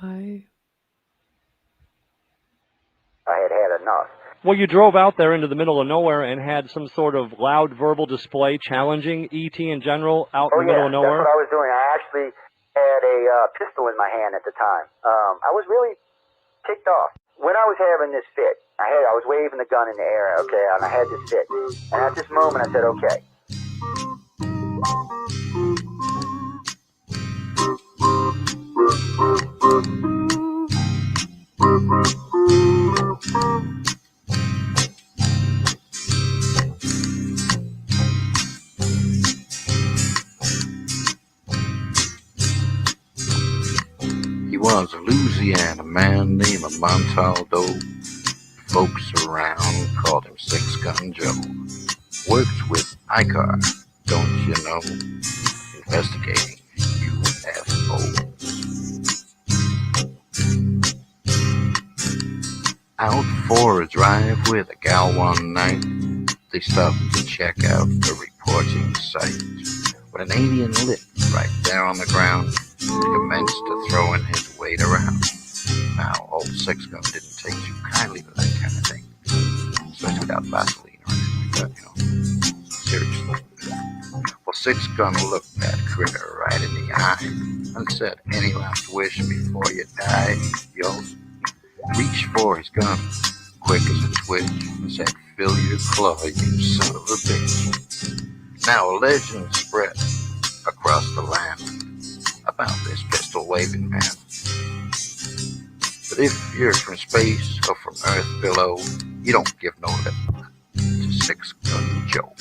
I had enough. Well, you drove out there into the middle of nowhere and had some sort of loud verbal display challenging ET in general out in the middle of nowhere? That's what I was doing. I actually had a pistol in my hand at the time. I was really ticked off. When I was having this fit, I was waving the gun in the air, okay, and I had this fit. And at this moment, I said, okay. He was a Louisiana man named Montaldo. Folks around called him Six Gun Joe. Worked with ICAR, don't you know? Investigating UFOs. Out for a drive with a gal one night, they stopped to check out the reporting site. When an alien lit right there on the ground, he commenced to throwing his weight around. Now, old Six Gun didn't take too kindly to that kind of thing, especially without Vaseline or anything like that, you know. Seriously. Well, Six Gun looked that critter right in the eye and said, "Any last wish before you die, yo?" Reached for his gun, quick as a twitch, and said, "Fill your claw, you son of a bitch." Now a legend spread across the land about this pistol-waving man. But if you're from space or from Earth below, you don't give no lip to Six Gun Joe.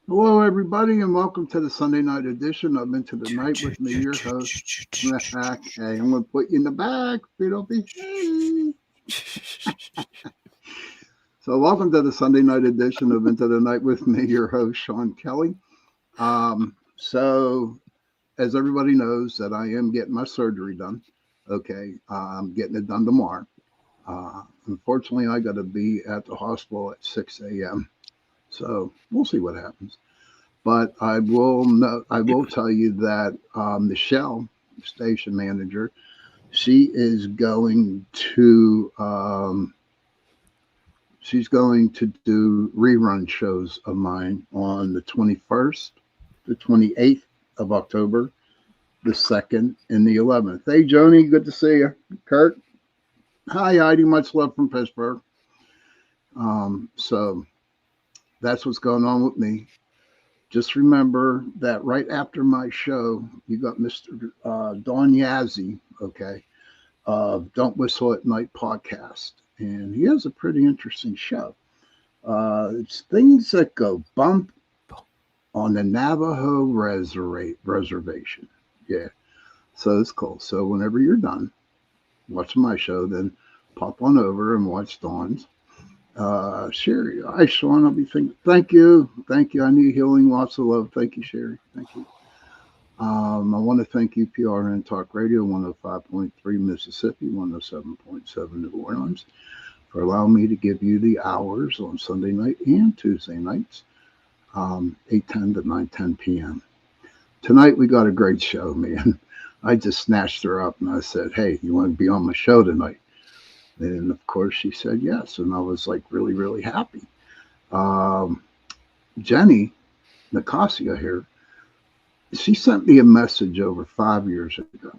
Hello, everybody, and welcome to the Sunday night edition of Into the Night with me, your host. Hey, I'm going to put you in the back. So welcome to the Sunday night edition of Into the Night with me, your host, Sean Kelly. So as everybody knows that I am getting my surgery done. Okay. I'm getting it done tomorrow. Unfortunately, I got to be at the hospital at 6 a.m. So we'll see what happens. But I will tell you that Michelle, station manager, she is going to do rerun shows of mine on the 21st, the 28th of October, the 2nd, and the 11th. Hey, Joni, good to see you. Kurt, hi, Heidi, much love from Pittsburgh. So that's what's going on with me. Just remember that right after my show, you got Mr. Don Yazzie, okay, Don't Whistle at Night podcast. And he has a pretty interesting show. It's things that go bump on the Navajo reservation. Yeah, so it's cool. So whenever you're done watching my show, then pop on over and watch Dawn's. Sherry, hi Sean, I'll be thinking. Thank you. I need healing, lots of love. Thank you, Sherry. Thank you. I want to thank you, PRN Talk Radio 105.3 Mississippi, 107.7 New Orleans, for allowing me to give you the hours on Sunday night and Tuesday nights, 8:10 to 9:10 p.m. Tonight we got a great show, man. I just snatched her up and I said, "Hey, you want to be on my show tonight?" And of course, she said yes. And I was like really, really happy. Um, Jennie Nicassio here, she sent me a message over 5 years ago.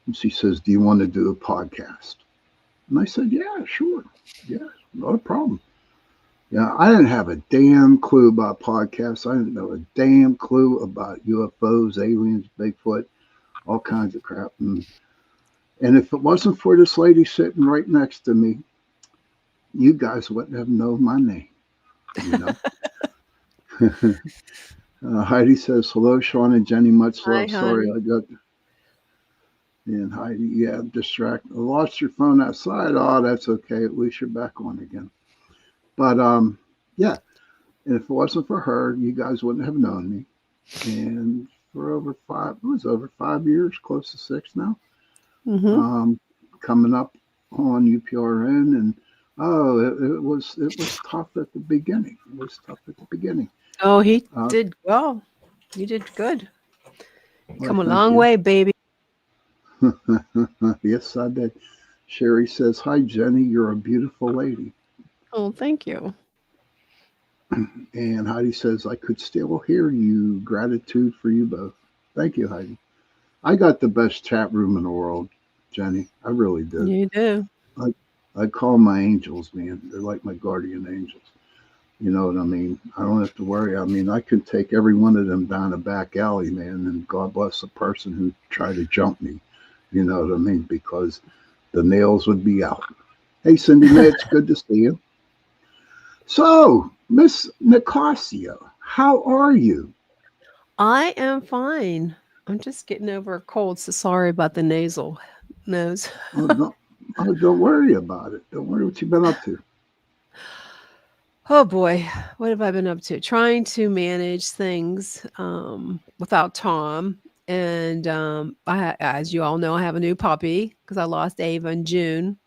And she says, "Do you want to do a podcast?" And I said, "Yeah, sure. Yeah, not a problem." Yeah, I didn't have a damn clue about podcasts. I didn't know a damn clue about UFOs, aliens, Bigfoot, all kinds of crap. And if it wasn't for this lady sitting right next to me, you guys wouldn't have known my name, you know. Heidi says, "Hello, Sean and Jenny. Much Hi, love. Sorry, honey. I got." And Heidi, yeah, distracted. I lost your phone outside. Oh, that's okay. At least you're back on again. But yeah. And if it wasn't for her, you guys wouldn't have known me. And for it was over 5 years, close to 6 now. Mm-hmm. Um, Coming up on UPRN, and it was tough at the beginning. It was tough at the beginning. Oh, he Uh, did well. You did good. well, Come a thank long you. way, baby. Yes, I did. Sherry says, "Hi, Jenny. You're a beautiful lady." Oh, thank you. And Heidi says, "I could still hear you. Gratitude for you both." Thank you, Heidi. I got the best chat room in the world, Jenny. I really did. You do. I call them my angels, man. They're like my guardian angels. You know what I mean? I don't have to worry. I mean, I could take every one of them down a back alley, man, and God bless the person who tried to jump me. You know what I mean? Because the nails would be out. Hey, Cindy Mae, it's good to see you. So, Miss Nicassio, how are you? I am fine. I'm just getting over a cold, so sorry about the nasal nose. Oh, don't worry about it. Don't worry what you've been up to. Oh boy, what have I been up to? Trying to manage things without Tom. And as you all know, I have a new puppy because I lost Ava in June.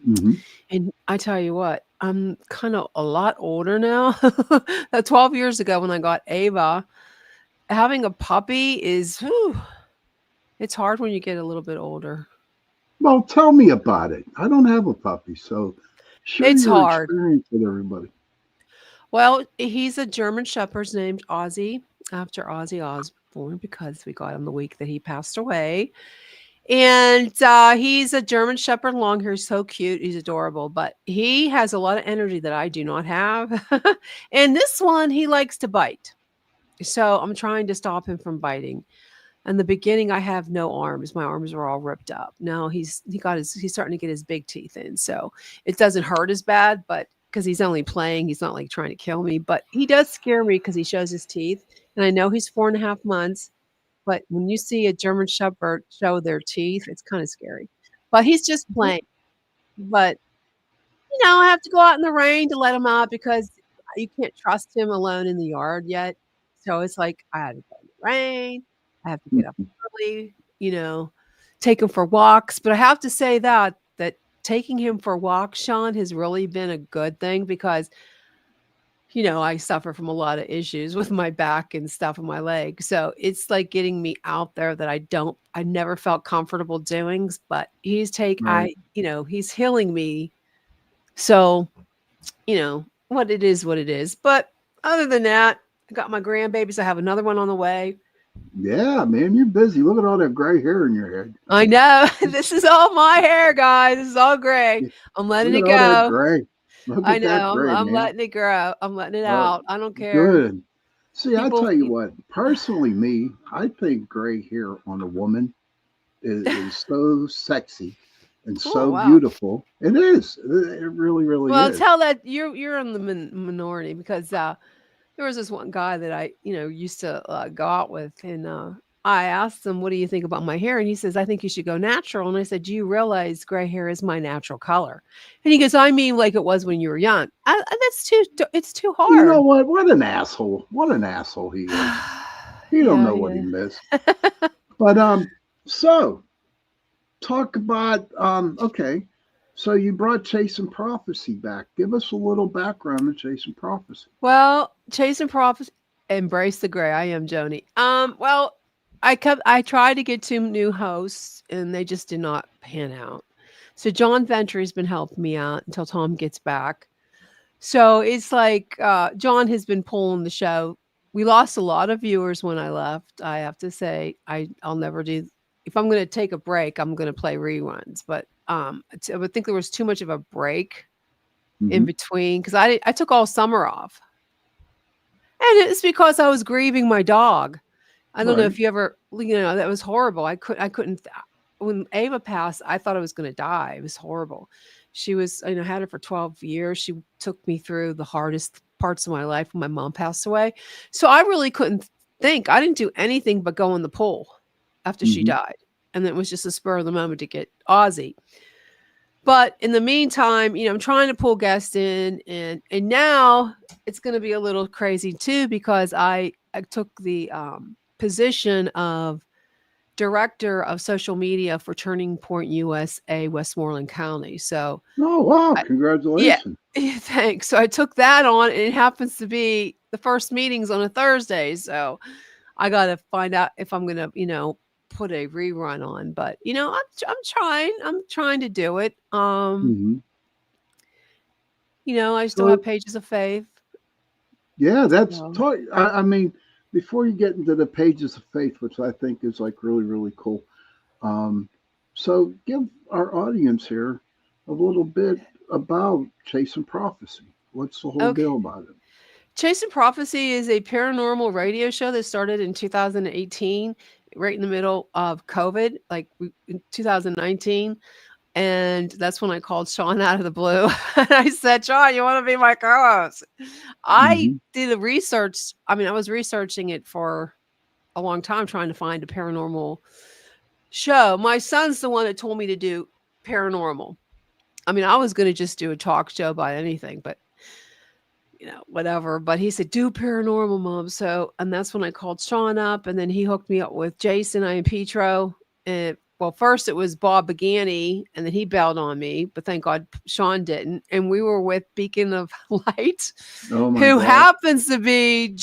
Hmm. And I tell you what, I'm kind of a lot older now. 12 years ago when I got Ava, having a puppy is, whew, it's hard when you get a little bit older. Well, tell me about it. I don't have a puppy, so share It's your hard. experience with everybody. Well, he's a German Shepherd named Ozzy, after Ozzy Osbourne, because we got him the week that he passed away. And he's a German Shepherd long hair. He's so cute. He's adorable, but he has a lot of energy that I do not have. And this one, he likes to bite. So I'm trying to stop him from biting. In the beginning, I have no arms. My arms are all ripped up. Now he's starting to get his big teeth in. So it doesn't hurt as bad, but because he's only playing, he's not like trying to kill me. But he does scare me because he shows his teeth. And I know he's 4.5 months. But when you see a German Shepherd show their teeth, it's kind of scary. But he's just playing. But I have to go out in the rain to let him out because you can't trust him alone in the yard yet. So it's like I had to go in the rain. I have to get up early, take him for walks. But I have to say that taking him for walks, Sean, has really been a good thing because I suffer from a lot of issues with my back and stuff in my leg. So it's like getting me out there that I never felt comfortable doing, but Right. he's healing me. So, what it is. But other than that, I got my grandbabies. I have another one on the way. Yeah, man, you're busy. Look at all that gray hair in your head. I know. This is all my hair, guys. This is all gray. I'm letting Look it at all that go. gray. Look I at that know. gray, I'm man. letting it grow. I'm letting it Uh, out. I don't care. Good. See, I People, tell you what, personally, I think gray hair on a woman is so sexy and oh so wow. beautiful. It is. It really, really Well, is. tell that you're in the minority because there was this one guy that I used to go out with, and I asked him, "What do you think about my hair?" And he says, "I think you should go natural." And I said, "Do you realize gray hair is my natural color?" And he goes, "I mean, like it was when you were young." That's too. It's too You know hard. what? What an asshole. What an asshole he is. He don't Yeah, know what he yeah. missed. But so talk about okay. So you brought Chasing Prophecy back. Give us a little background on Chasing Prophecy. Well, chasing profits, embrace the gray. I am Joni. I tried to get 2 new hosts and they just did not pan out. So John Ventry's been helping me out until Tom gets back. So it's like John has been pulling the show. We lost a lot of viewers when I left. I have to say, I'll never do. If I'm going to take a break, I'm going to play reruns. But I would think there was too much of a break in Hmm. between because I took all summer off, and it's because I was grieving my dog. I don't know Right. if you ever, that was horrible. I couldn't. When Ava passed, I thought I was going to die. It was horrible. She was, had her for 12 years. She took me through the hardest parts of my life when my mom passed away. So I really couldn't think. I didn't do anything but go in the pool after she Hmm. died. And it was just a spur of the moment to get Ozzy. But in the meantime, I'm trying to pull guests in, and now it's going to be a little crazy too because I took the position of director of social media for Turning Point USA, Westmoreland County. So, Oh, wow. I, yeah, Congratulations. thanks. So I took that on, and it happens to be the first meetings on a Thursday. So I got to find out if I'm going to, put a rerun on. But I'm trying to do it. Hmm. I still have So, Pages of Faith. yeah, that's, So, I mean, before you get into the pages of faith, which I think is like really, really cool. Um, so give our audience here a little bit about Chasing Prophecy. What's the whole okay. deal about it? Chasing Prophecy is a paranormal radio show that started in 2018, right in the middle of COVID, like in 2019. And that's when I called Sean out of the blue. And I said, Sean, you want to be my co host? I Hmm. did a research. I mean, I was researching it for a long time, trying to find a paranormal show. My son's the one that told me to do paranormal. I mean, I was going to just do a talk show about anything, but whatever. But he said, do paranormal, mom. So, and that's when I called Sean up, and then he hooked me up with Jason and Petro. And well, first it was Bob Bagani, and then he bailed on me, but thank God Sean didn't. And we were with Beacon of Light, Oh my who God. happens to be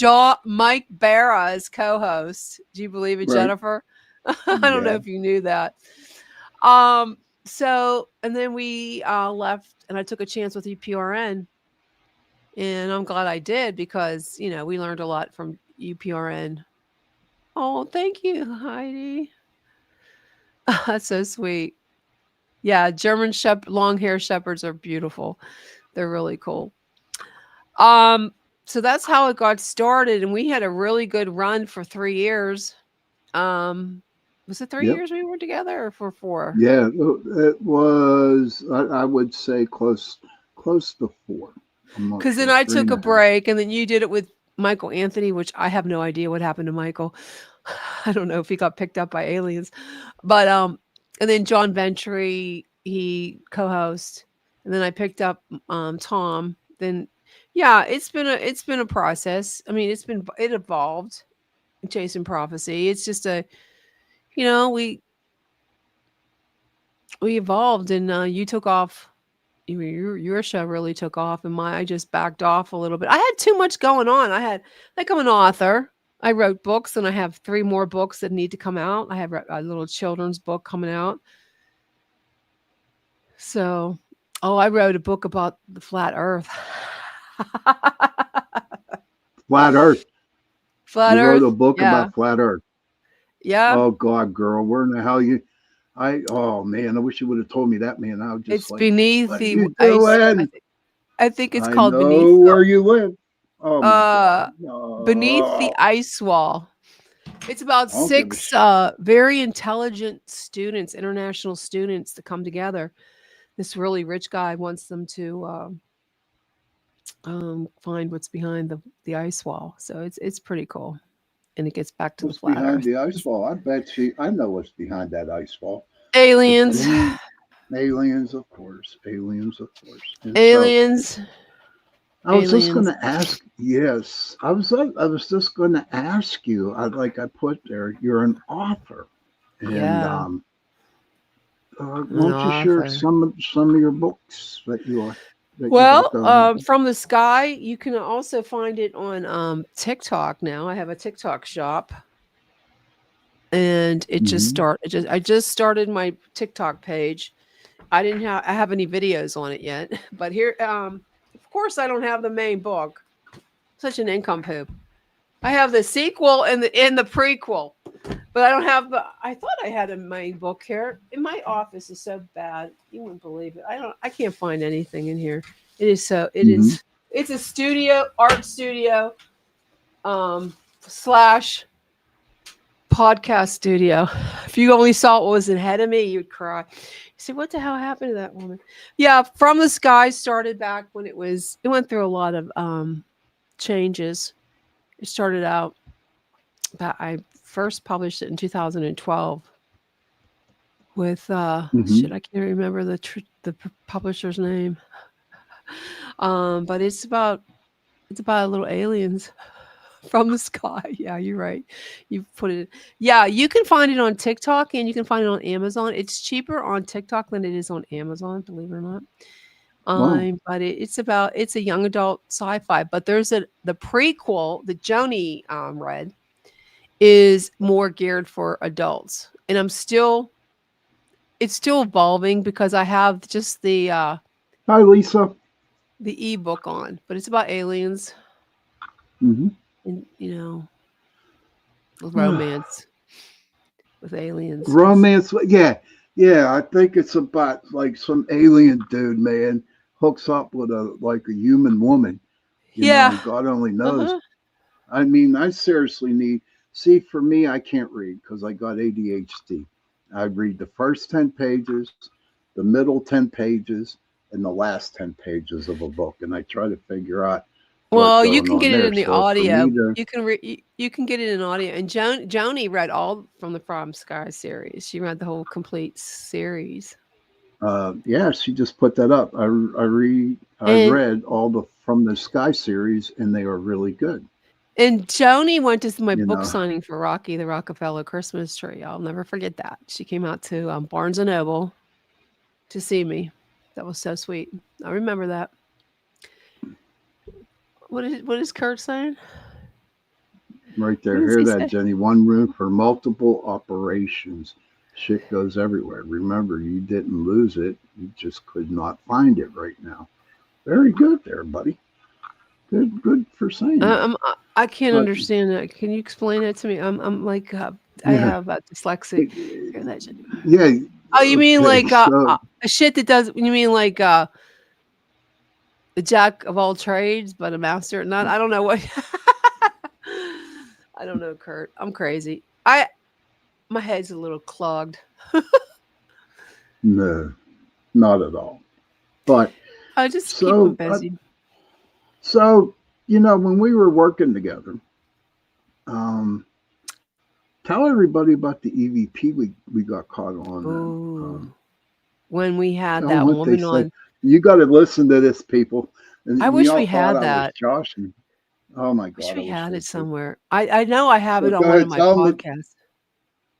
Mike Barra's co-host. Do you believe it, Right. Jennifer? I don't know Yeah. if you knew that. So, and then we left, and I took a chance with UPRN, and I'm glad I did because, we learned a lot from UPRN. Oh, thank you, Heidi. That's so sweet. Yeah, long hair shepherds are beautiful. They're really cool. Um, so that's how it got started, and we had a really good run for 3 years. Um, was it three Yep. years we were together or for four? Yeah. It was, I would say close to four. I'm not Because then sure. I Three took and a a half. break, and then you did it with Michael Anthony, which I have no idea what happened to Michael. I don't know if he got picked up by aliens, but and then John Ventry, he co-host, and then I picked up Tom. Then, yeah, it's been a process. I mean, it evolved. Chasing Prophecy. It's just you know, we we evolved, and you took off. Your show really took off, and I just backed off a little bit. I had too much going on. Like, I'm an author. I wrote books, and I have 3 more books that need to come out. I have a little children's book coming out. So, oh, I wrote a book about the flat Earth. Flat Earth. Flat You wrote a Earth, book yeah, about Flat Earth. yeah. Oh God, girl, where in the hell you? Oh man, I wish you would have told me that, man. I was just It's like, beneath what are the you ice. doing? I think it's I called know where you live. Oh my God. Beneath the No. Ice Wall. It's about I don't give a 6 very intelligent students, international students, that come together. This really rich guy wants them to find what's behind the ice wall. So it's pretty cool, and it gets back to the what's flat behind Earth. the ice wall. I bet you I know what's behind that ice wall. It's Aliens, aliens, of course. Aliens, of course. And so aliens, I was just going aliens. to ask. Yes, I was just going to ask you. Like I put there, you're an author, and Yeah, an won't you share author. some of your books that you got Well, going? from the sky, you can also find it on TikTok now. I have a TikTok shop, and Mm-hmm. I just started my TikTok page, I have any videos on it yet, but here, of course, I don't have the main book. Such an income poop. I have the sequel and the prequel, but I don't have the. I thought I had a main book here. In my office is so bad, you wouldn't believe it. I can't find anything in here. It is so. It Hmm. is. It's a studio, art studio, slash podcast studio. If you only saw what was ahead of me, you'd cry. You say, "What the hell happened to that woman?" Yeah, From the Sky started back when it went through a lot of changes. It started out, but I first published it in 2012 with Hmm. shit. I can't remember the publisher's name. But it's about little aliens from the sky. Yeah, you're right. You put it. Yeah, you can find it on TikTok and you can find it on Amazon. It's cheaper on TikTok than it is on Amazon, believe it or not. Wow. But it's a young adult sci-fi. But there's the prequel that Joni read is more geared for adults, and it's still evolving because I have just Hi, Lisa. the ebook on, but it's about aliens Hmm. and romance with aliens. Romance. Yeah. Yeah. I think it's about like some alien dude, man, hooks up with a human woman, Yeah. and God only knows. Uh-huh. I mean, I seriously need. See, for me, I can't read because I got ADHD. I read the first 10 pages, the middle 10 pages, and the last 10 pages of a book, and I try to figure out what's Well, you going can on get it there. in the So for me audio. to, You can get it in audio. And Joni read all from the From Sky series. She read the whole complete series. yeah, she just put that up. I And read all the From the Sky series, and they are really good. Joni went to my You book know, signing for Rocky the Rockefeller Christmas Tree. I'll never forget that. She came out to Barnes and Noble to see me. That was so sweet. I remember that. What is Kurt saying? right What there. does Hear he that, say? Jenny? One room for multiple operations. Shit goes everywhere. Remember, you didn't lose it. You just could not find it right now. Very good there, buddy. Good for saying that. I can't But understand that. Can you explain that to me? I'm like I yeah, have dyslexic. Hear that shit. yeah. Oh, you mean Okay, like so a shit that does? You mean like the jack of all trades, but a master? Not. I don't know what. I don't know, Kurt. I'm crazy. My head's a little clogged. no, not at all. But I just keep them so busy. so when we were working together, um, tell everybody about the EVP we got caught on. And, Ooh, when we had tell them that what they woman say. on. You got to listen to this, people. I And wish y'all we thought had I was that. joshing. Oh my Wish God, I we wish had so it too. somewhere. I know I have So it on go one of ahead, my podcasts.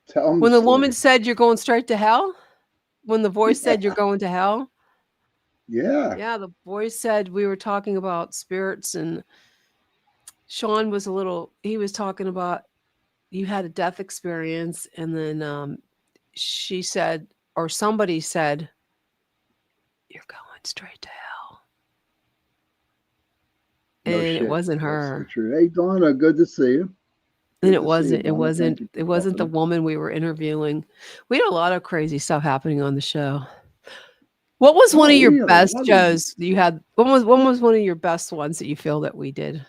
tell them the When the woman story. said you're going straight to hell, when the voice said you're Yeah, going to hell, yeah. yeah, the voice said we were talking about spirits, and Sean was he was talking about you had a death experience, and then she said, or somebody said, you're going straight to hell. No And it shit. wasn't That's the her. truth. Hey, Donna, good to see you. And Good to see you, Donna. Thank you it for wasn't popping the in. woman we were interviewing. We had a lot of crazy stuff happening on the show. What was one Oh, of your we had a best lot of. shows that you had? When was one of your best ones that you feel that we did?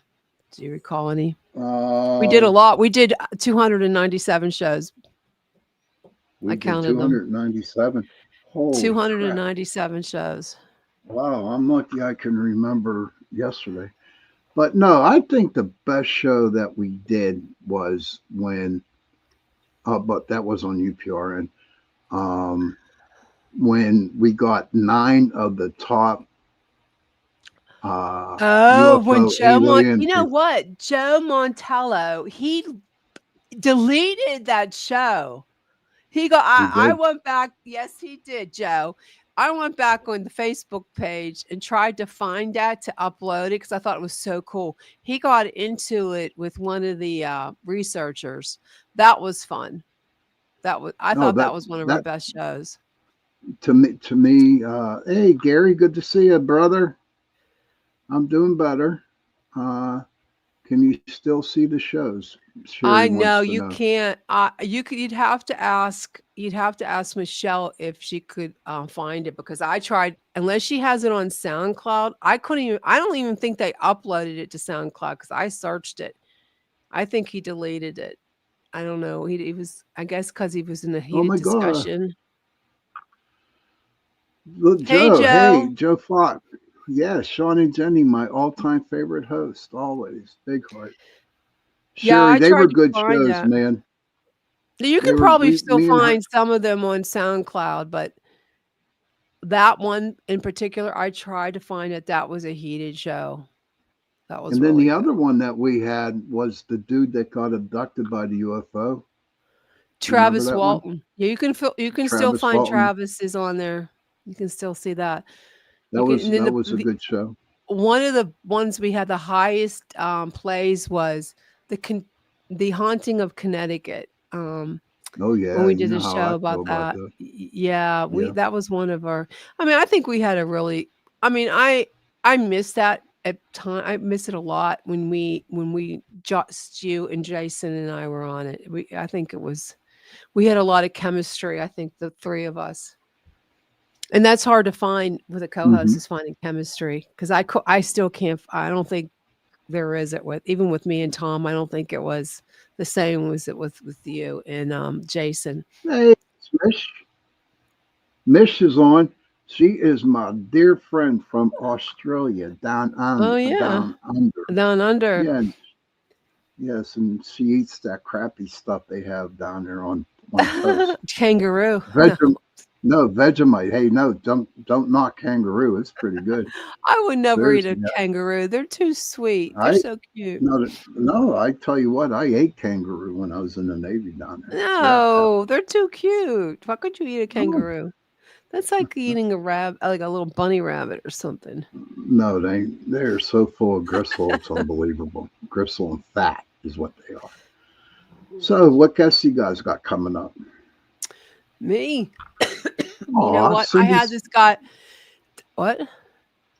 Do you recall any? We did a Uh, lot. We did 297 shows. I we did counted them. 297. Holy crap! 297 shows. Wow, I'm lucky I can remember yesterday. But no, I think the best show that we did was when, but that was on UPRN. Um, when we got 9 of the top Oh, when UFO alien. You know what? Joe Montello, he deleted that show. He I did. went back. Yes, he did, Joe. I went back on the Facebook page and tried to find that to upload it because I thought it was so cool. He got into it with one of the researchers. That was fun. I No, thought that was one of our that best shows. Hey Gary, good to see you, brother. I'm doing better. Uh, can you still see the shows? Sherry I wants know to you know. can't. You could. You'd have to ask. You'd have to ask Michelle if she could find it because I tried. Unless she has it on SoundCloud, I couldn't even. I don't even think they uploaded it to SoundCloud because I searched it. I think he deleted it. I don't know. He was. I guess because he was in a Oh heated my God, discussion. look, Hey Joe. Hey, Joe. Joe Fox. Yeah, Sean and Jenny, my all-time favorite host, always. Big heart. Yeah, Sherry, I they were tried to good find shows, that. man. You They can were probably we, still me and her, find some of them on SoundCloud, but that one in particular, I tried to find it. That was a heated show. That was and then the really good. other one that we had was the dude that got abducted by the UFO. You remember Travis that one? Walton. Yeah, you can still Travis find Walton. Travis is on there. You can still see that. That You can was and then that was a good show. one of the ones we had the highest plays was the con- the haunting of Connecticut. Oh When yeah, we you did a know how show I about feel about that. that. Yeah, we Yeah. that was one of our I mean, I think we had a really I mean, I miss that at time I miss it a lot when we just you and Jason and I were on it. I think it was we had a lot of chemistry, I think the 3 of us. And that's hard to find with a co-host Hmm. is finding chemistry because I still can't I don't think there is it with even with me and Tom, I don't think it was the same as it with you and Jason. Hey, it's Mish. Mish is on. She is my dear friend from Australia, Oh yeah. down under. Down under. Yeah, yes, and she eats that crappy stuff they have down there on toast. Kangaroo. No, Vegem, no Vegemite. Hey, no, don't knock kangaroo. It's pretty good. I would never eat a Seriously, kangaroo. They're too sweet. They're I so cute. no. I tell you what, I ate kangaroo when I was in the Navy down there. Yeah, No, they're too cute. Why could you eat a no, kangaroo? That's like eating a rabbit, like a little bunny rabbit or something. no, they're so full of gristle. It's unbelievable. Gristle and fat is what they are. So, what guests you guys got coming up? Me, you know Aw, what? I had this guy. What?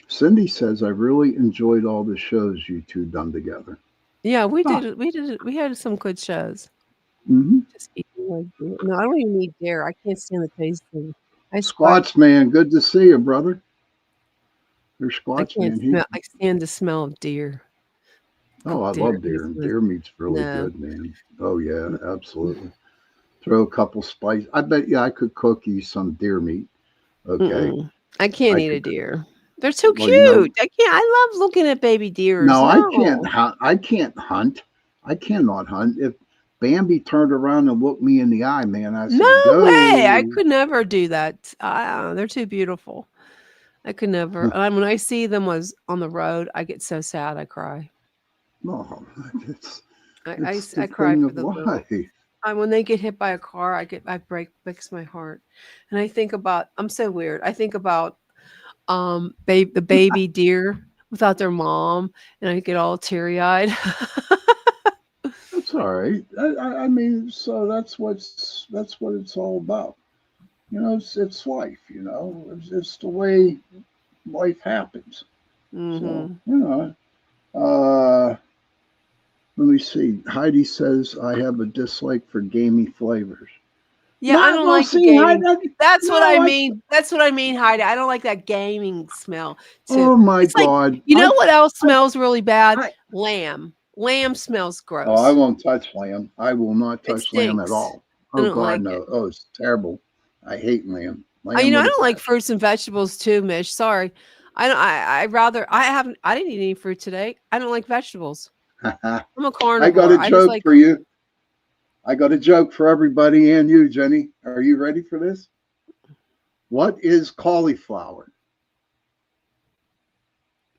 Cindy says I really enjoyed all the shows you two done together. Yeah, we Ah, did it. We did it. We had some good shows. mm-hmm. Just eating like no, I don't even eat dare. I can't stand the taste of it. I Squats man, good to see you, brother. There's I Squats can't man. smell. I stand the smell of deer. Oh, I Cooked deer. love deer. Deer meat's really No. good, man. Oh yeah, absolutely. Throw a couple spice. I bet you I could cook you some deer meat. Okay, Mm-mm. I can't I eat a could. deer. They're too Well, you know, cute. I can't. I love looking at baby deers. no, I can't No. hunt. I can't hunt. I cannot hunt. If Bambi turned around and looked me in the eye, man, I No say way. I go. could never do that. They're too beautiful. I could never. And when I see them was on the road, I get so sad. I cry. No, it's I it's the cry thing for of the little. life. When they get hit by a car, breaks my heart, and I think about. I'm so weird. I think about the baby deer without their mom, and I get all teary eyed. That's all right. I mean, so that's what it's all about. You know, it's life. You know, it's the way life happens. So hmm you know, uh, let me see. Heidi says I have a dislike for gamey flavors. Yeah, I No, don't well, like the see, gaming. Heidi, That's what I no, I. mean. That's what I mean, Heidi. I don't like that gaming smell too. Oh my It's like God, you know what else smells really bad? I. Lamb. Lamb smells Oh, I gross. won't touch lamb. I will not It touch lamb at stinks. all. I Oh don't God, like it. no. Oh, it's terrible. I hate lamb. Lamb I with a don't like fruits and vegetables too, Mish. Sorry. I don't I rather I didn't eat any fruit today. I don't like vegetables. passion. I'm a I got carnivore. a I just joke like for you. I got a joke for everybody and you, Jenny. Are you ready for this? What is cauliflower?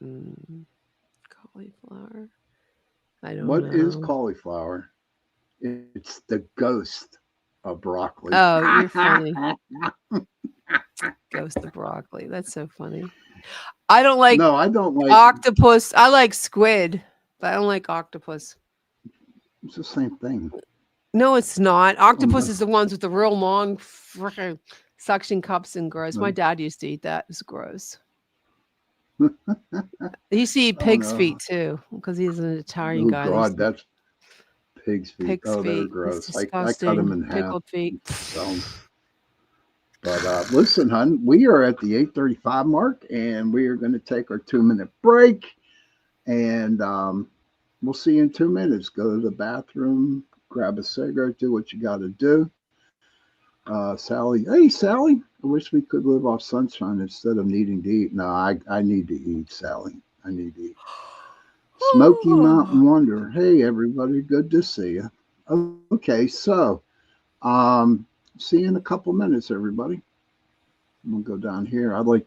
mm, cauliflower. I don't What is know. cauliflower? It's the ghost of broccoli. Oh, you're funny. Ghost of broccoli. That's so funny. I don't like No, I don't like. octopus. I like squid, but I don't like octopus. It's the same thing. No, it's not. Oh Octopus no. is the ones with the real long frickin' Suction cups and gross. My dad used to eat that. It was gross. He used to eat Oh pig's no. feet too, because he's an Italian Oh guy. They used God, to eat that's pig's feet. pig's Oh, they're feet. It's gross. I cut them disgusting. in half. Pickled feet. So, but listen, hon, we are at the 8:35 mark, and we are going to take our 2 minute break, and we'll see you in 2 minutes. Go to the bathroom, grab a cigarette, do what you got to do. Sally, hey Sally, I wish we could live off sunshine instead of needing to eat. No, I need to eat, Sally. I need to eat. Smoky Mountain Wonder. Hey everybody, good to see you. Okay, so um, see you in a couple minutes, everybody. I'm gonna go down here. I like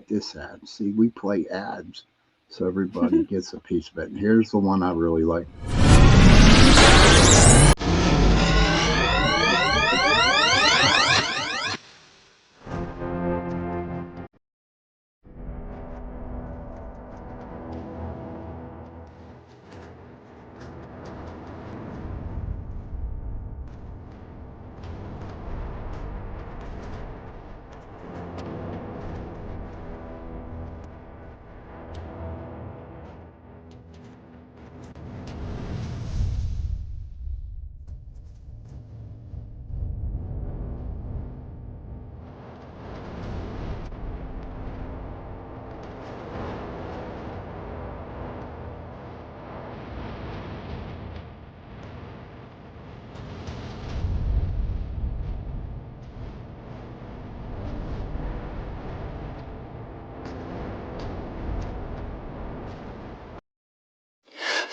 this ad. See, we play ads, so everybody gets a piece of it. And here's the one I really like.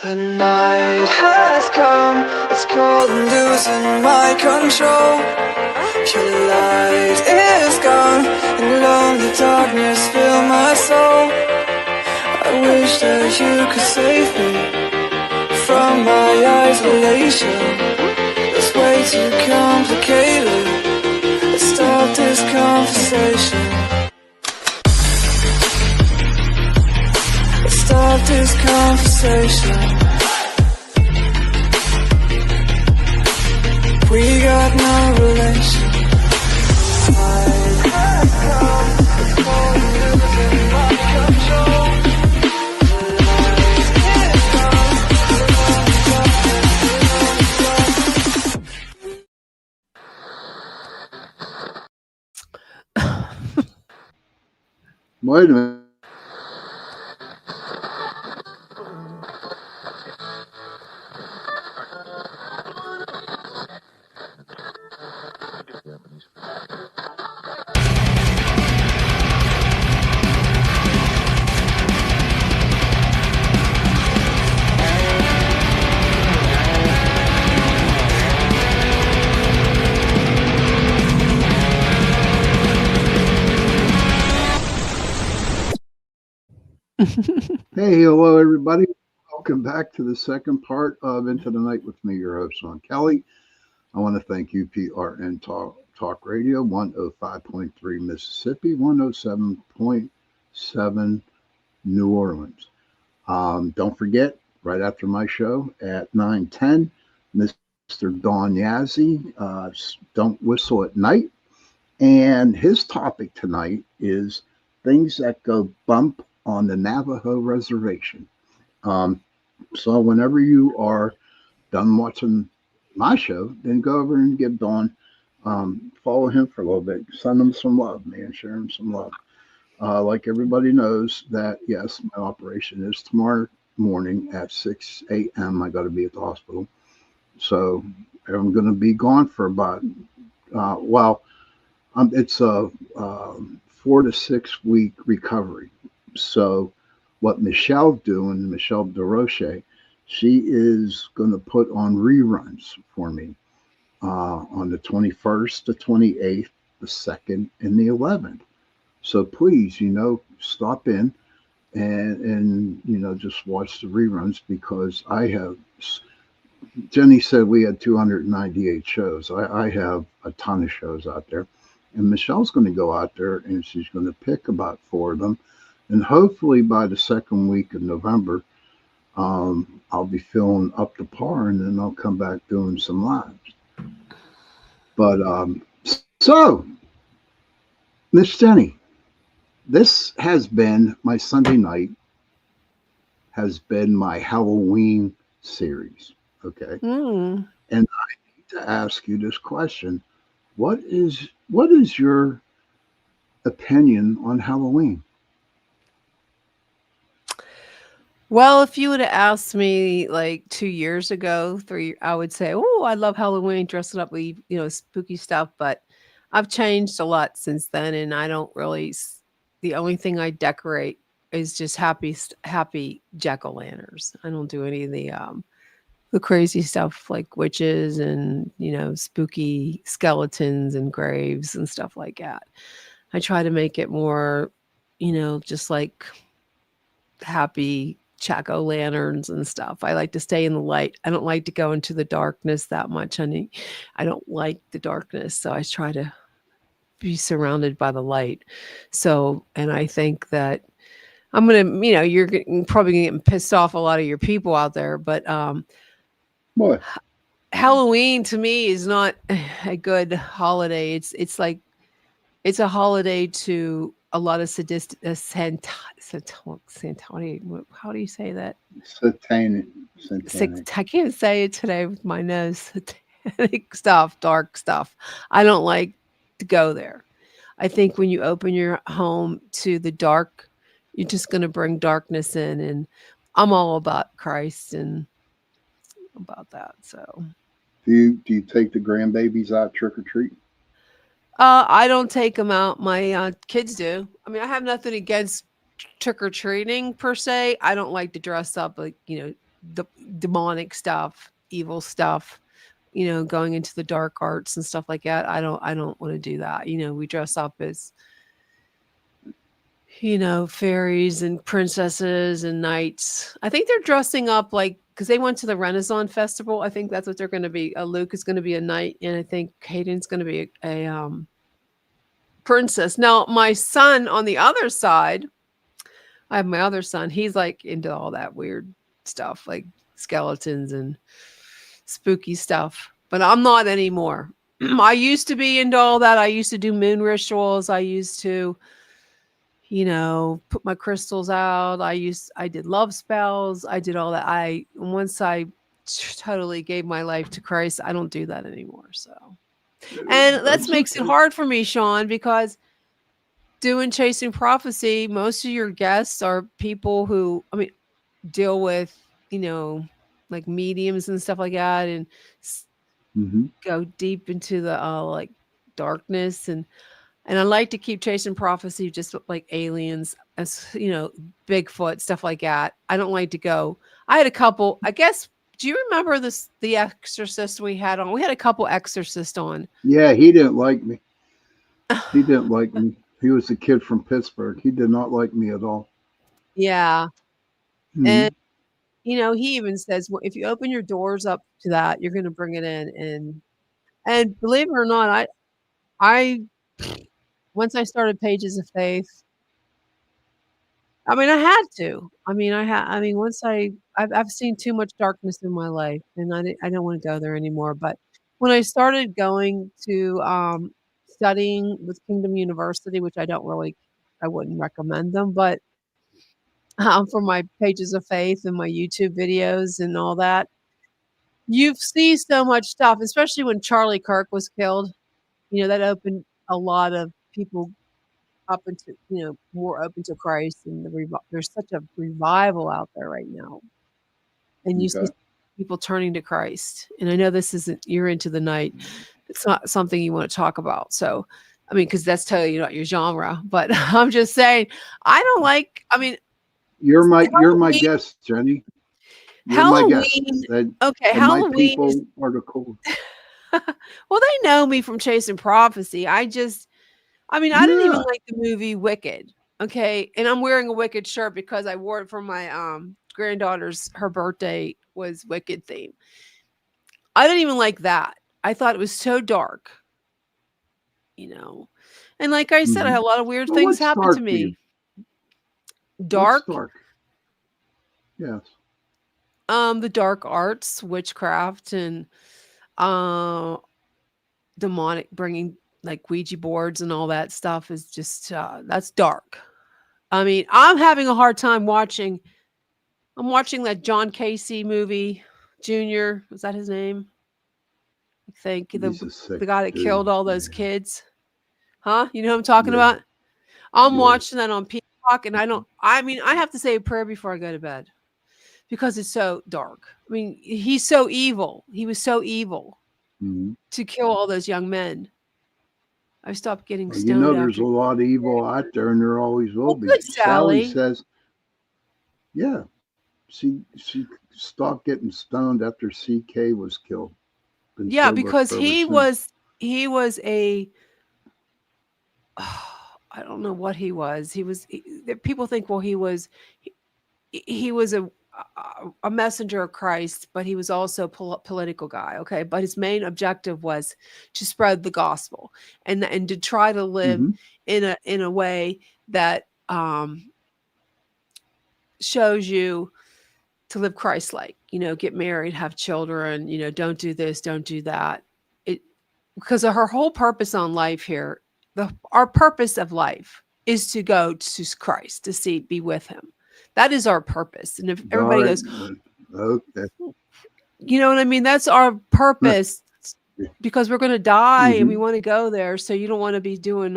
The night has come, it's cold and losing my control. Your light is gone, and lonely darkness fill my soul. I wish that you could save me from my isolation. It's way too complicated. Let's start this conversation. Let's start this conversation. We got no relation. Wait a minute. Hey, hello everybody. Welcome back to the second part of Into the Night with me, your host, Sean Kelly. I want to thank you, PRN Talk Radio, 105.3 Mississippi, 107.7 New Orleans. Don't forget, right after my show at 9:10, Mr. Don Yazzie, Don't Whistle at Night. And his topic tonight is things that go bump on the Navajo Reservation. Um, so whenever you are done watching my show, then go over and give Don, follow him for a little bit, send him some love, man, share him some love. Like everybody knows that, yes, my operation is tomorrow morning at 6 a.m. I got to be at the hospital. So I'm going to be gone for about, it's a 4 to 6 week recovery. So what Michelle's doing, Michelle DeRoche, she is going to put on reruns for me on the 21st, the 28th, the 2nd, and the 11th. So please, stop in and just watch the reruns because I have. Jenny said we had 298 shows. I have a ton of shows out there. And Michelle's going to go out there and she's going to pick about 4 of them. And hopefully by the second week of November, I'll be feeling up to par and then I'll come back doing some lives. But so Miss Jenny, this has been my Sunday night, has been my Halloween series. Okay. Mm. And I need to ask you this question. What is your opinion on Halloween? Well, if you would have asked me like 2 years ago, three, I would say, "Oh, I love Halloween, dressing up with spooky stuff." But I've changed a lot since then, and I don't really. The only thing I decorate is just happy jack o' lanterns. I don't do any of the crazy stuff like witches and spooky skeletons and graves and stuff like that. I try to make it more, just like happy jack-o'-lanterns and stuff. I like to stay in the light. I don't like to go into the darkness that much, honey. I don't like the darkness, so I try to be surrounded by the light. So, and I think that I'm gonna, you're probably gonna get pissed off a lot of your people out there, but What? Halloween to me is not a good holiday. It's a holiday to a lot of sadistic, how do you say that? Satanic. Satanic. I can't say it today with my nose. Satanic stuff, dark stuff. I don't like to go there. I think when you open your home to the dark, you're just going to bring darkness in. And I'm all about Christ and about that. So Do you take the grandbabies out trick or treat? I don't take them out. My kids do. I mean, I have nothing against trick or treating per se. I don't like to dress up like, the demonic stuff, evil stuff, going into the dark arts and stuff like that. I don't want to do that. We dress up as, fairies and princesses and knights. I think they're dressing up like because they went to the Renaissance Festival. I think that's what they're going to be. Luke is going to be a knight, and I think Hayden's going to be a princess. Now, my son on the other side, I have my other son. He's like into all that weird stuff, like skeletons and spooky stuff. But I'm not anymore. I used to be into all that. I used to do moon rituals. I used to, put my crystals out. I did love spells. I did all that. Once I totally gave my life to Christ, I don't do that anymore. So, and that That's makes it okay. hard for me, Sean, because doing Chasing Prophecy, most of your guests are people who, I mean, deal with, like mediums and stuff like that and Hmm. go deep into the like darkness and I like to keep Chasing Prophecy just like aliens as Bigfoot stuff like that. I don't like to go. I had a couple, I guess. Do you remember the exorcist we had on? We had a couple exorcists on. Yeah, he didn't like me. He didn't like me. He was a kid from Pittsburgh. He did not like me at all. Yeah. And Hmm. he even says, well, if you open your doors up to that, you're going to bring it in. And believe it or not, I once I started Pages of Faith, I mean, I had to. I mean, once I've seen too much darkness in my life, and I don't want to go there anymore. But when I started going to studying with Kingdom University, which I wouldn't recommend them, but for my Pages of Faith and my YouTube videos and all that, you see so much stuff, especially when Charlie Kirk was killed. That opened a lot of people up into, more open to Christ and there's such a revival out there right now. And you see Okay. people turning to Christ. And I know this isn't you're into the night. It's not something you want to talk about. So, I mean, because that's totally not your genre. But I'm just saying, I don't like. I mean, You're my Halloween. guest, Jenny. You're my guest. Halloween. And, Okay, and my Halloween is. people are the cool. Well, they know me from Chasing Prophecy. I mean, I didn't even Yeah. like the movie Wicked. Okay. And I'm wearing a Wicked shirt because I wore it for my granddaughter's her birthday was Wicked theme. I didn't even like that. I thought it was so dark, you know. And like I said, I Hmm. had a lot of weird Well, things what's happen to dark to you? me. What's Dark, dark? Yes. the dark arts, witchcraft and uh demonic bringing like Ouija boards and all that stuff is just that's dark. I mean, I'm having a hard time watching. I'm watching that John Casey movie, Junior. Was that his name? I think He's a sick the guy that dude. killed all those Yeah. kids. Huh? You know what I'm talking Yeah. about? I'm Yeah. watching that on Peacock, and I don't. I mean, I have to say a prayer before I go to bed because it's so dark. I mean, he's so evil. He was so evil Mhm. to kill all those young men. I stopped getting Well, you stoned know, there's after. a lot of evil out there, and there always will Well, be. good, Sally Sally. says, yeah, she stopped getting stoned after CK was killed. Been Yeah, sober because ever since. he was a I don't know what he was. People think, well, he, he was a messenger of Christ, but he was also a political guy. Okay, but his main objective was to spread the gospel and to try to live Hmm. in a way that shows you to live Christ like. You know, get married, have children. You know, don't do this, don't do that. It because of her whole purpose on life here, our purpose of life is to go to Christ, to see, be with him. That is our purpose. And if All everybody right. goes, Okay. you know what I mean? That's our purpose because we're going to die and we Hmm. want to go there. So you don't want to be doing,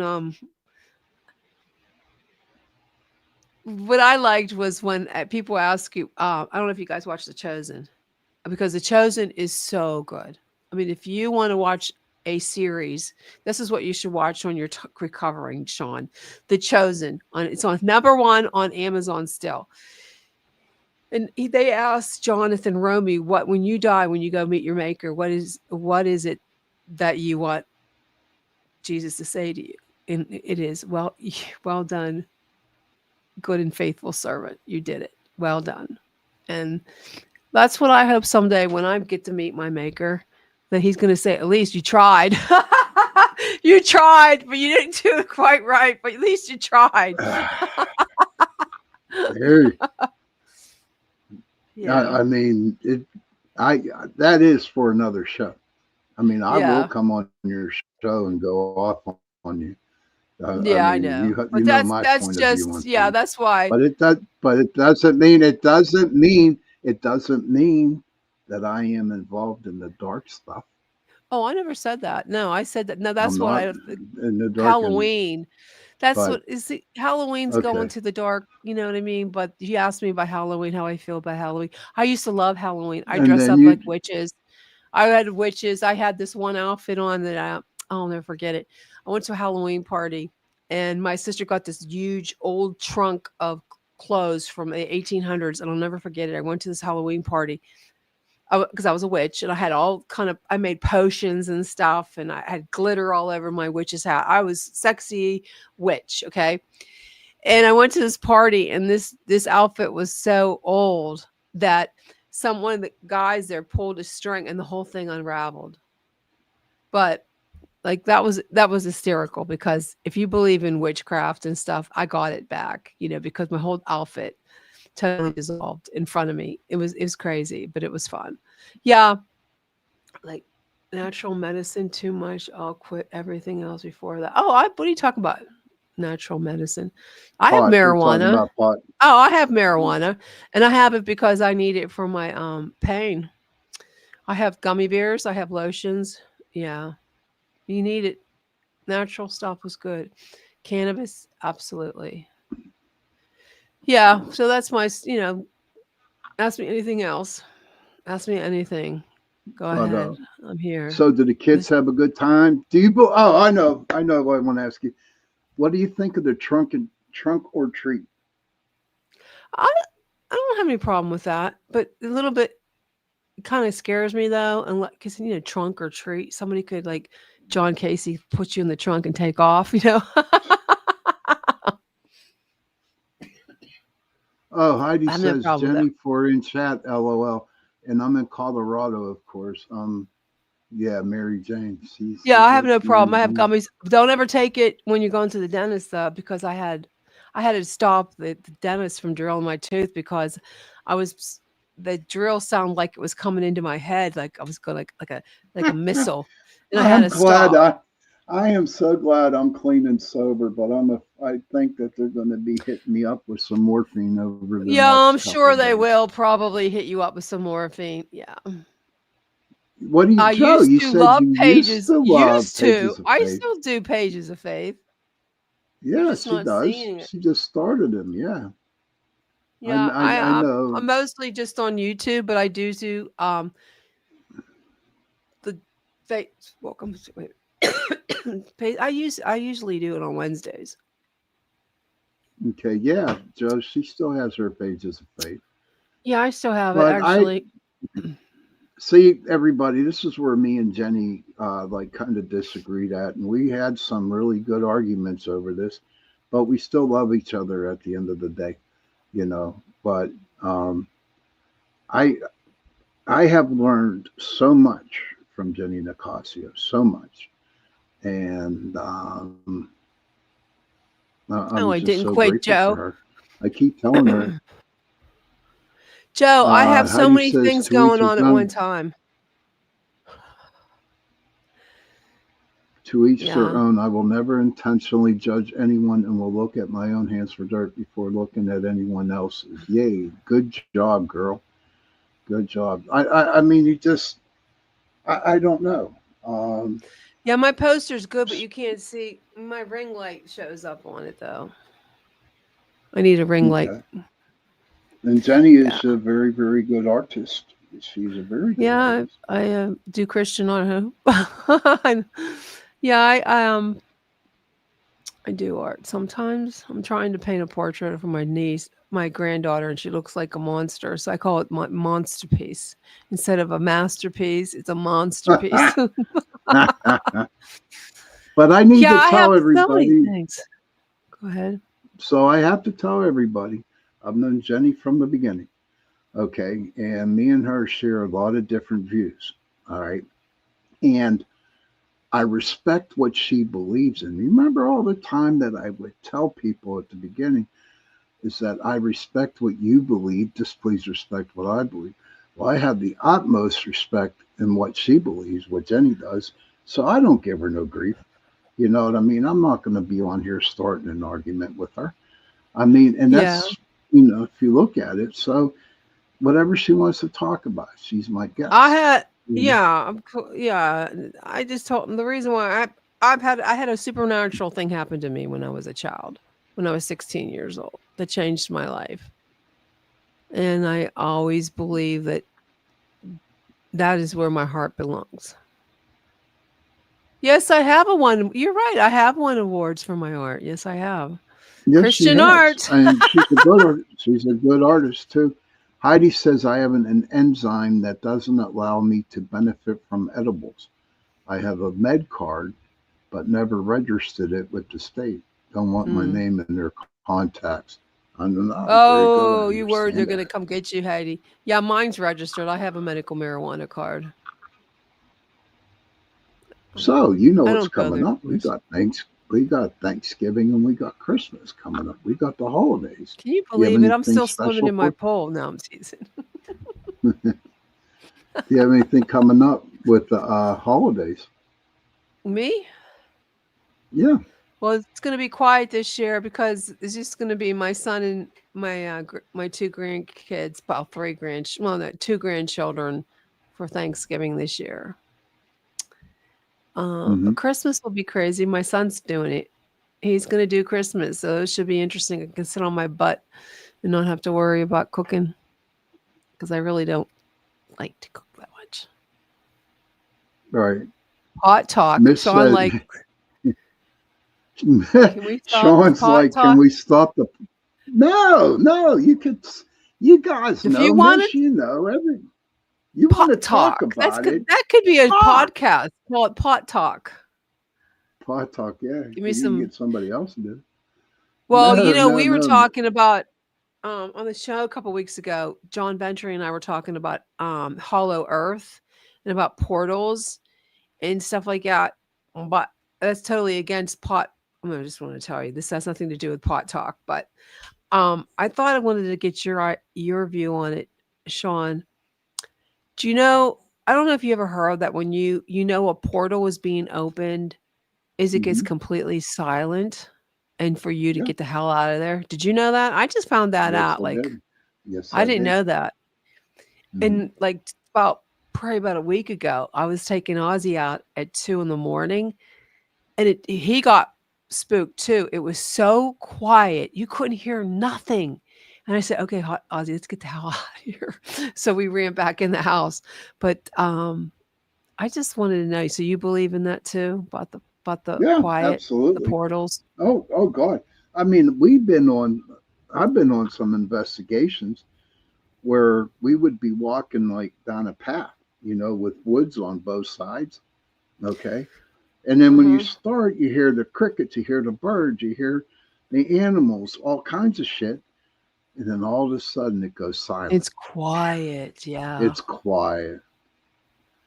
what I liked was when people ask you, I don't know if you guys watch The Chosen, because The Chosen is so good. I mean, if you want to watch a series, this is what you should watch when you're recovering, Sean. The Chosen. It's on number one on Amazon still. And they asked Jonathan Romy, "What when you die, when you go meet your Maker, what is it that you want Jesus to say to you?" And it is, "Well, well done, good and faithful servant. You did it. Well done." And that's what I hope someday when I get to meet my Maker, that he's going to say, "At least you tried." You tried, but you didn't do it quite right. But at least you tried. There, Yeah. I mean, I that is for another show. I mean, I will Yeah. come on your show and go off on you. I Yeah, I mean, know. you But know my that's point of view on just yeah, things, that's why. but it doesn't mean that I am involved in the dark stuff. Oh, I never said that. No, I said that. No, I'm that's what not I in the dark, and Halloween. That's but what is the Halloween's going okay. to the dark, you know what I mean? But you asked me about Halloween, how I feel about Halloween. I used to love Halloween. I And dress then up you, like witches. I had witches. I had this one outfit on that I'll never forget it. I went to a Halloween party and my sister got this huge old trunk of clothes from the 1800s and I'll never forget it. I went to this Halloween party because I was a witch and I had all kind of I made potions and stuff and I had glitter all over my witch's hat. I was sexy witch, okay? And I went to this party and this outfit was so old that one of the guys there pulled a string and the whole thing unraveled. But like that was hysterical because if you believe in witchcraft and stuff, I got it back, you know, because my whole outfit totally dissolved in front of me. It was crazy, but it was fun. Yeah, like natural medicine too much. I'll quit everything else before that. Oh, what are you talking about? Natural medicine. I have pot. We're talking marijuana. about pot. Oh, I have marijuana, and I have it because I need it for my pain. I have gummy bears. I have lotions. Yeah, you need it. Natural stuff was good. Cannabis, absolutely. Yeah. So that's ask me anything else. Ask me anything. Go But ahead. I'm here. so, do the kids This have a good time? Do you? Oh, I know what I want to ask you. What do you think of the trunk or treat? I I don't have any problem with that, but a little bit kind of scares me though, and because trunk or treat, somebody could like John Casey put you in the trunk and take off. Oh, Heidi I have no says problem with that. Jenny for in chat, LOL. And I'm in Colorado, of course. Yeah, Mary Jane. Yeah, She's I have that's no Mary problem. I have Jane. gummies. Don't ever take it when you're going to the dentist though, because I had to stop the dentist from drilling my tooth because I was the drill sounded like it was coming into my head, like I was going like a missile, and I had I'm to glad stop. I am so glad I'm clean and sober, but I think that they're going to be hitting me up with some morphine over the Yeah, next I'm couple of sure they days. will probably hit you up with some morphine. Yeah. What do you, I Joe? used You to said love you used pages. to love Used to. Pages of I Faith. still do pages of faith. You're Yeah, just she not does. seeing it. She just started them. Yeah, Yeah, I I'm know. mostly just on YouTube, but I do the fa welcome to wait. I usually do it on Wednesdays. Okay, yeah, Joe. She still has her Pages of Faith, Yeah, I still have it but I actually. see everybody. This is where me and Jenny like kind of disagreed at, and we had some really good arguments over this, but we still love each other at the end of the day, you know. But um, I I have learned so much from Jenny Nicassio, so much, and I'm Oh, I just so didn't quit, grateful for Joe. her. I keep telling her, Joe, I have so Heidi many says things to each going his on at one own. time. To each their Yeah. own. I will never intentionally judge anyone and will look at my own hands for dirt before looking at anyone else's. Yay, good job, girl. Good job. I mean, you just, I don't know. Um, Yeah, my poster's good, but you can't see my ring light shows up on it though. I need a ring light. okay. And Jenny Yeah. is a very, very good artist. She's a very good Yeah, artist. I do Christian art. Yeah, I do art. Sometimes I'm trying to paint a portrait of my niece, my granddaughter, and she looks like a monster. So I call it my monster piece. Instead of a masterpiece, it's a monster piece. But I need Yeah, to I have tell so many everybody, things. Go ahead. so I have to tell everybody, I've known Jenny from the beginning. Okay. And me and her share a lot of different views. All right. And I respect what she believes in. Remember all the time that I would tell people at the beginning is that I respect what you believe, just please respect what I believe. Well, I have the utmost respect in what she believes, what Jenny does, so I don't give her no grief. You know what I mean? I'm not going to be on here starting an argument with her. I mean, and Yeah. that's, you know, if you look at it, so whatever she wants to talk about, she's my I guest. had You know? yeah, yeah. I just told the reason why I had a supernatural thing happen to me when I was a child, when I was 16 years old, that changed my life. And I always believe that that is where my heart belongs. Yes, I have a one. You're right. I have won awards for my art. Yes, I have. Yes, she Christian has, art. and she's a good artist too. Heidi says I have an enzyme that doesn't allow me to benefit from edibles. I have a med card, but never registered it with the state. Don't want my Mm. name in their contacts. Very good. I Oh, you understand words are that. going to come get you, Heidi. Yeah, mine's registered. I have a medical marijuana card. Um, So you know I what's don't go coming there up. too much. We got Thanksgiving, and we got Christmas coming up. We got the holidays. Can you Do you have believe it? I'm anything still swimming special in my for? pool. No, I'm teasing. Do you have anything coming up with the holidays? Me? Yeah. Well, it's going to be quiet this year because it's just going to be my son and my two grandkids, well, well, no, two grandchildren for Thanksgiving this year. But Hmm. Christmas will be crazy. My son's doing it. He's going to do Christmas, so it should be interesting. I can sit on my butt and not have to worry about cooking because I really don't like to cook that much. Right. Pot talk. Miss Sean, said, like, can we stop the Sean's pot like, can talk? we stop the? No, no, you could. You guys If you know, wanted Miss. You know every. You want to pot talk talk, about it? that could be a Talk. podcast. Call it pot talk. Pot talk. Yeah, Give me you can some. get somebody else to do it. Well, No, no, we were no. talking about on the show a couple weeks ago. John Ventry and I were talking about Hollow Earth and about portals and stuff like that. But that's totally against pot. I just want to tell you this has nothing to do with pot talk. But I thought I wanted to get your view on it, Sean. Do you know? I don't know if you ever heard that when you know a portal is being opened is it gets Hmm. completely silent and for you to Yeah. get the hell out of there. Did you know that? I just found that Yes, out, I like, did. Yes, I I didn't did. know that. Hmm. And, like, about probably about a week ago, I was taking Ozzy out at 2 in the morning, and he got spooked too. It was so quiet, you couldn't hear nothing. And I said, "Okay, Ozzy, let's get the hell out of here." So we ran back in the house. But I just wanted to know. So you believe in that too about the Yeah, quiet, the absolutely. portals? Oh God. I mean, I've been on some investigations where we would be walking like down a path, with woods on both sides. Okay. And then when you Hmm. start, you hear the crickets, you hear the birds, you hear the animals, all kinds of shit. And then all of a sudden it goes silent. It's quiet. Yeah, It's quiet.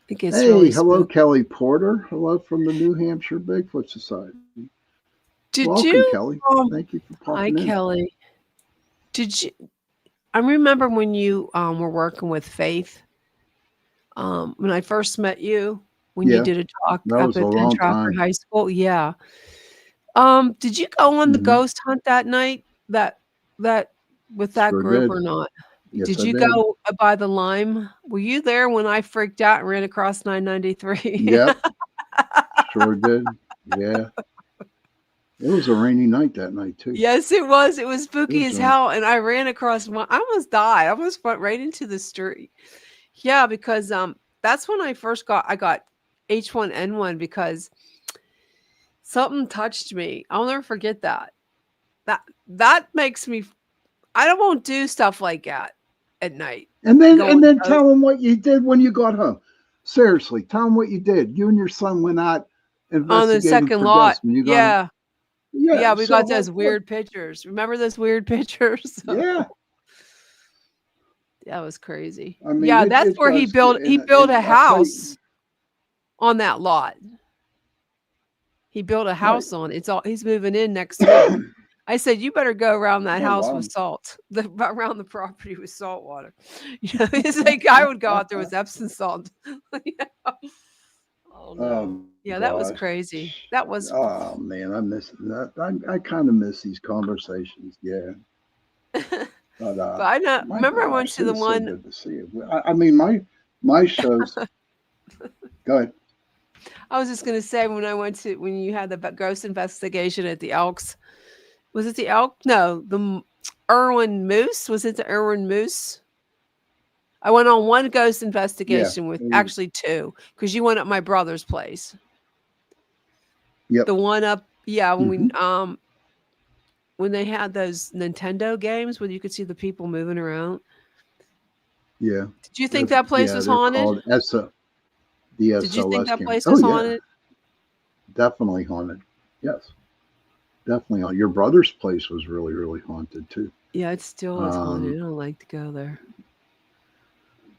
it gets Hey, really hello, spooky. Kelly Porter. Hello from the New Hampshire Bigfoot Society. Did Welcome, you? Kelly. Um, Thank you for Hi, popping in. Kelly. Did you? I remember when you were working with Faith. When I first met you, when you Yeah, did a talk that up was a at Penn long Trafford time. High School. Yeah. Did you go on the Hmm. ghost hunt that night? That with that Sure group did. or not? Yes, Did I you did. go by the Lime? Were you there when I freaked out and ran across 993? Yep, sure did. Yeah, it was a rainy night that night too. Yes, it was. It was It spooky was as raining. hell, and I ran across one. I almost died. I almost went right into the street. Yeah, because that's when I got H1N1 because something touched me. I'll never forget that. That that makes me I don't won't do stuff like that at night. And then Going tell them what you did when you got home. Seriously, tell them what you did. You and your son went out on the investigating second for lot. ghosts when you got home. Yeah. Yeah. Yeah, we So got those weird pictures. Remember those weird pictures? Yeah. That was crazy. I mean, Yeah, that's it where does. he built And a I'll tell you, house on that lot. He built a right. house on it. It's all he's moving in next week. I said, "You better go around that Oh house with wow. salt, around the property with salt water." You know, it's like I would go out there with Epsom salt. Yeah. Oh no. Oh Yeah, that was gosh. crazy. That was Oh man, I miss that. I kind of miss these conversations. Yeah. But but I know my remember I went gosh, to it the is so one good to see you. I mean, my shows. Go ahead. I was just gonna say when you had the ghost investigation at the Elks. Was it the Elk? No, Irwin Moose. Was it the Irwin Moose? I went on one ghost Yeah. investigation with It was, actually two because you went at my brother's place. yep. The one up, yeah, Hmm. when they had those Nintendo games where you could see the people moving around. Yeah. Did you think that place Yeah. was They're haunted? called the Did you think SLS that cameras. place Oh was yeah, haunted? definitely haunted. Yes, definitely haunted. Your brother's place was really really haunted too. Yeah, it still is haunted. Um, I don't like to go there.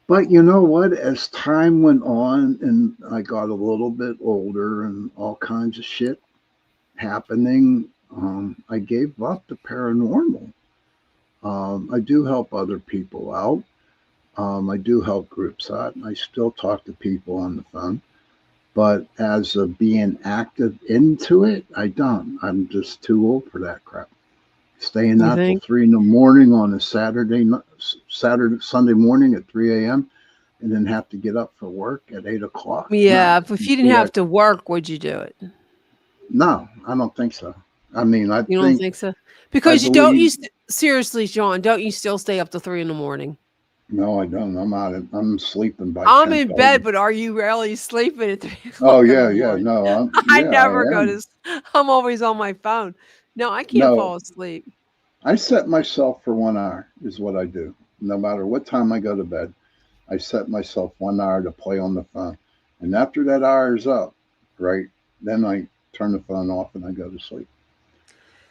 but you know what? As time went on and I got a little bit older and all kinds of shit happening, I gave up the paranormal. I do help other people out. I do help groups out, and I still talk to people on the phone. But as of being active into it, I don't. I'm just too old for that crap. Staying You out till think? 3 in the morning on a Sunday morning at 3 a.m. and then have to get up for work at 8 o'clock. No, Yeah, I if can't you didn't do have that. to work, would you do it? No, I don't think so. I mean, I You don't think think so? I Because you don't believe. you seriously, John, don't you still stay up to 3 in the morning? No, I don't. I'm out. I'm sleeping by I'm ten in bed, thirty. but are you really sleeping at 3 Oh o'clock in the yeah, yeah. morning? No, I I never go to am. s I'm always on my phone. No, I can't No, fall asleep. I set myself for 1 hour is what I do. No matter what time I go to bed, I set myself 1 hour to play on the phone. And after that hour is up, right, then I turn the phone off and I go to sleep.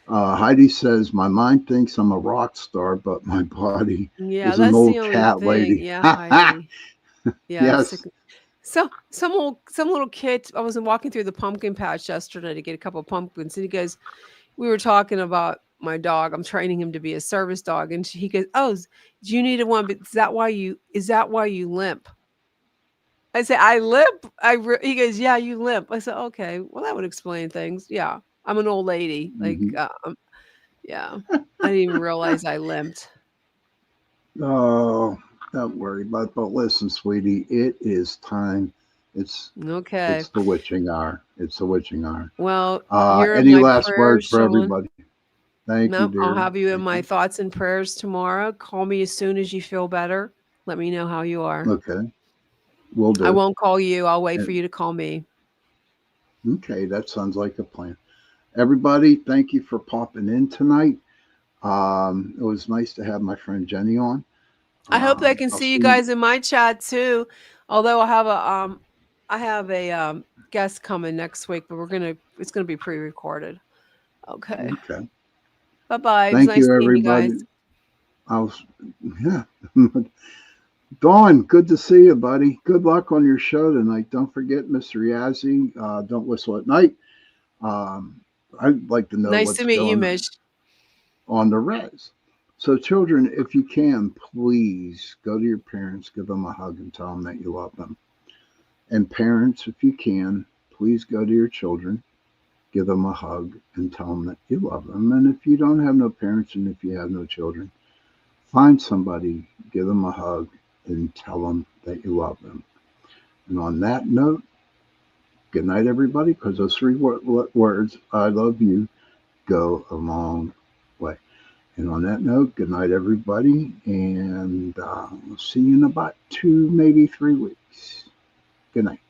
Heidi says, my mind thinks I'm a rock star, but my body Yeah, is an that's the old only cat thing. lady. Yeah, Heidi. Yeah, it's sick. Yes. So some little kid I was walking through the pumpkin patch yesterday to get a couple of pumpkins, and he goes we were talking about my dog. I'm training him to be a service dog, and he goes, "Oh, do you need a one? But is that why you limp?" I say, I limp. He goes, yeah, you limp. I said, okay, well, that would explain things. Yeah, I'm an old lady. Hmm. Yeah, I didn't even realize I limped. Oh, don't worry about it. But listen, sweetie, it is time. It's Okay. it's the witching hour. It's the witching hour. Well, you're in Any my last words prayers, for Sean. everybody? Thank you, No, I'll dear. have you in Thank my you. thoughts and prayers tomorrow. Call me as soon as you feel better. Let me know how you are. Okay, we'll I do. won't call you. I'll wait for And, you to call me. okay, that sounds like a plan. Everybody, thank you for popping in tonight. It was nice to have my friend Jenny on. I hope I can I'll see you see you. guys in my chat too. Although I have a guest coming next week, but it's gonna be pre-recorded. Okay. Okay. Bye bye. It was Thank nice you, seeing you guys. everybody. I'll, yeah. Dawn, good to see you, buddy. Good luck on your show tonight. Don't forget, Mr. Yazzie, Don't Whistle at Night. Um, I'd like to know Nice to what's meet you, going Mish. on the res. So, children, if you can, please go to your parents, give them a hug, and tell them that you love them. And parents, if you can, please go to your children, give them a hug, and tell them that you love them. And if you don't have no parents and if you have no children, find somebody, give them a hug, and tell them that you love them. And on that note, good night, everybody, because those three words, I love you, go a long way. And on that note, good night, everybody, and we'll see you in about 2, maybe 3 weeks. Good night.